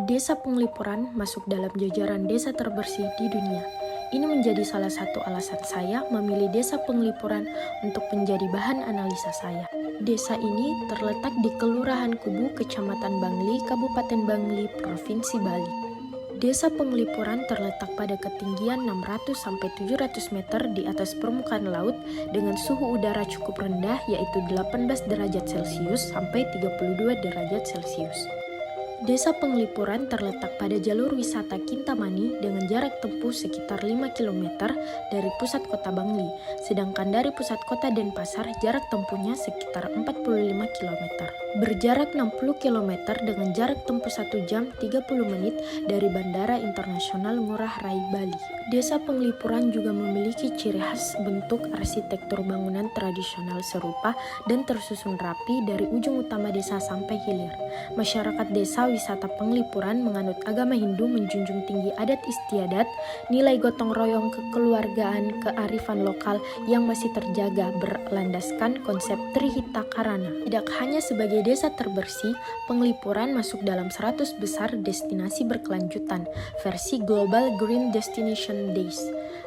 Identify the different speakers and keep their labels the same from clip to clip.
Speaker 1: Desa Penglipuran masuk dalam jajaran desa terbersih di dunia. Ini menjadi salah satu alasan saya memilih Desa Penglipuran untuk menjadi bahan analisa saya. Desa ini terletak di Kelurahan Kubu, Kecamatan Bangli, Kabupaten Bangli, Provinsi Bali. Desa Penglipuran terletak pada ketinggian 600-700 meter di atas permukaan laut dengan suhu udara cukup rendah yaitu 18 derajat Celcius sampai 32 derajat Celcius. Desa Penglipuran terletak pada jalur wisata Kintamani dengan jarak tempuh sekitar 5 km dari pusat kota Bangli, sedangkan dari pusat kota Denpasar jarak tempuhnya sekitar 45 km. Berjarak 60 km dengan jarak tempuh 1 jam 30 menit dari Bandara Internasional Ngurah Rai, Bali. Desa Penglipuran juga memiliki ciri khas bentuk arsitektur bangunan tradisional serupa dan tersusun rapi dari ujung utama desa sampai hilir. Masyarakat desa wisata Penglipuran menganut agama Hindu menjunjung tinggi adat istiadat, nilai gotong royong kekeluargaan, kearifan lokal yang masih terjaga berlandaskan konsep Trihita Karana. Tidak hanya sebagai desa terbersih, Penglipuran masuk dalam 100 besar destinasi berkelanjutan versi Global Green Destination Days.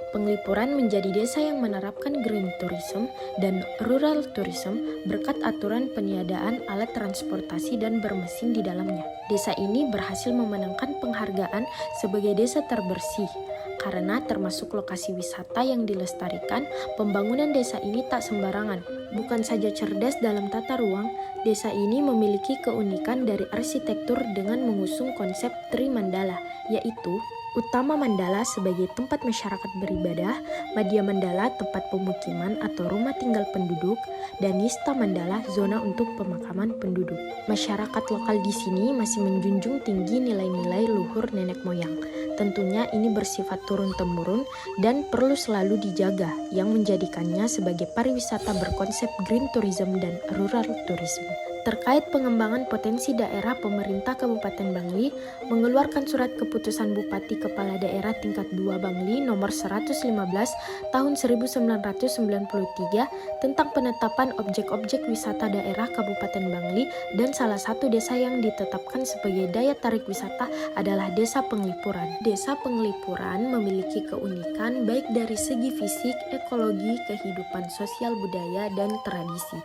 Speaker 1: Penglipuran menjadi desa yang menerapkan green tourism dan rural tourism berkat aturan peniadaan alat transportasi dan bermesin di dalamnya. Desa ini berhasil memenangkan penghargaan sebagai desa terbersih karena termasuk lokasi wisata yang dilestarikan. Pembangunan desa ini tak sembarangan. Bukan saja cerdas dalam tata ruang, desa ini memiliki keunikan dari arsitektur dengan mengusung konsep Trimandala, yaitu Utama Mandala sebagai tempat masyarakat beribadah, Madhya Mandala tempat pemukiman atau rumah tinggal penduduk, dan Nista Mandala zona untuk pemakaman penduduk. Masyarakat lokal di sini masih menjunjung tinggi nilai-nilai luhur nenek moyang. Tentunya ini bersifat turun-temurun dan perlu selalu dijaga, yang menjadikannya sebagai pariwisata berkonsep green tourism dan rural tourism. Terkait pengembangan potensi daerah, pemerintah Kabupaten Bangli mengeluarkan surat keputusan Bupati Kepala Daerah tingkat 2 Bangli nomor 115 tahun 1993 tentang penetapan objek-objek wisata daerah Kabupaten Bangli, dan salah satu desa yang ditetapkan sebagai daya tarik wisata adalah Desa Penglipuran. Desa Penglipuran memiliki keunikan baik dari segi fisik, ekologi, kehidupan sosial budaya, dan tradisi.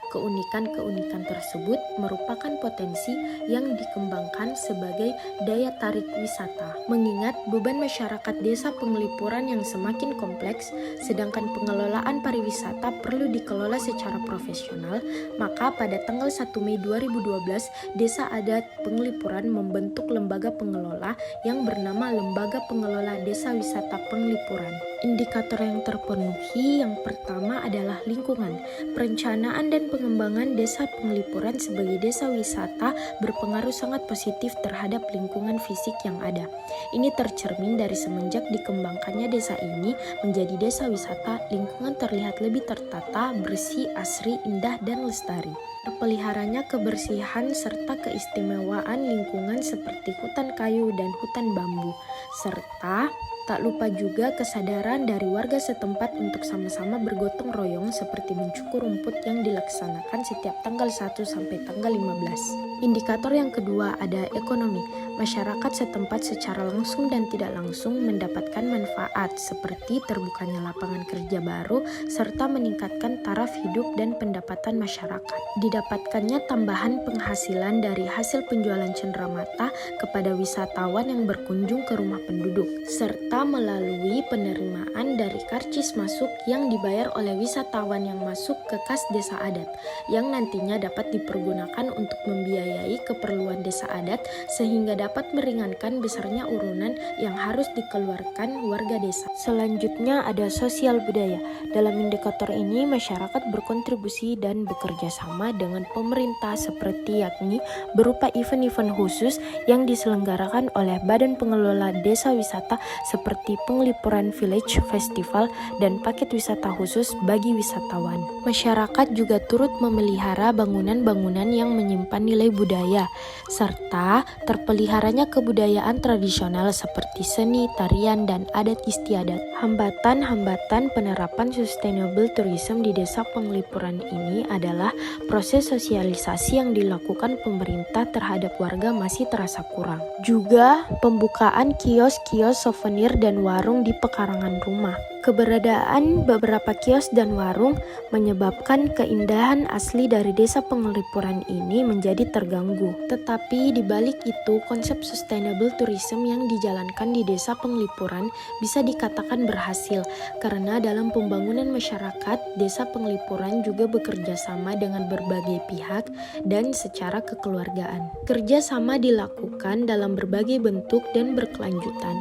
Speaker 1: Keunikan-keunikan tersebut merupakan potensi yang dikembangkan sebagai daya tarik wisata. Mengingat beban masyarakat Desa Penglipuran yang semakin kompleks, sedangkan pengelolaan pariwisata perlu dikelola secara profesional, maka pada tanggal 1 Mei 2012, Desa Adat Penglipuran membentuk lembaga pengelola yang bernama Lembaga Pengelola Desa Wisata Penglipuran. Indikator yang terpenuhi yang pertama adalah lingkungan. Perencanaan dan pengembangan Desa Penglipuran sebagai desa wisata berpengaruh sangat positif terhadap lingkungan fisik yang ada. Ini tercermin dari semenjak dikembangkannya desa ini menjadi desa wisata, lingkungan terlihat lebih tertata, bersih, asri, indah, dan lestari. Terpeliharanya kebersihan serta keistimewaan lingkungan seperti hutan kayu dan hutan bambu, serta tak lupa juga kesadaran dari warga setempat untuk sama-sama bergotong royong seperti mencukur rumput yang dilaksanakan setiap tanggal 1 sampai tanggal 15. Indikator yang kedua ada ekonomi. Masyarakat setempat secara langsung dan tidak langsung mendapatkan manfaat seperti terbukanya lapangan kerja baru serta meningkatkan taraf hidup dan pendapatan masyarakat. Didapatkannya tambahan penghasilan dari hasil penjualan cenderamata kepada wisatawan yang berkunjung ke rumah penduduk, serta melalui penerimaan dari karcis masuk yang dibayar oleh wisatawan yang masuk ke kas desa adat, yang nantinya dapat dipergunakan untuk membiayai keperluan desa adat sehingga dapat meringankan besarnya urunan yang harus dikeluarkan warga desa. Selanjutnya ada sosial budaya. Dalam indikator ini masyarakat berkontribusi dan bekerja sama dengan pemerintah seperti yakni berupa event-event khusus yang diselenggarakan oleh Badan Pengelola Desa Wisata seperti Penglipuran Village Festival dan paket wisata khusus bagi wisatawan. Masyarakat juga turut memelihara bangunan-bangunan yang menyimpan nilai budaya serta terpelihara antaranya kebudayaan tradisional seperti seni, tarian, dan adat istiadat. Hambatan-hambatan penerapan sustainable tourism di desa Penglipuran ini adalah proses sosialisasi yang dilakukan pemerintah terhadap warga masih terasa kurang. Juga pembukaan kios-kios souvenir dan warung di pekarangan rumah. Keberadaan beberapa kios dan warung menyebabkan keindahan asli dari desa Penglipuran ini menjadi terganggu. Tetapi di balik itu, konsep sustainable tourism yang dijalankan di desa Penglipuran bisa dikatakan berhasil karena dalam pembangunan masyarakat, desa Penglipuran juga bekerja sama dengan berbagai pihak dan secara kekeluargaan. Kerjasama dilakukan dalam berbagai bentuk dan berkelanjutan.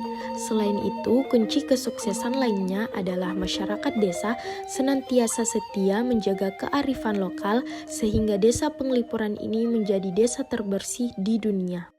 Speaker 1: Selain itu, kunci kesuksesan lainnya adalah masyarakat desa senantiasa setia menjaga kearifan lokal sehingga desa Penglipuran ini menjadi desa terbersih di dunia.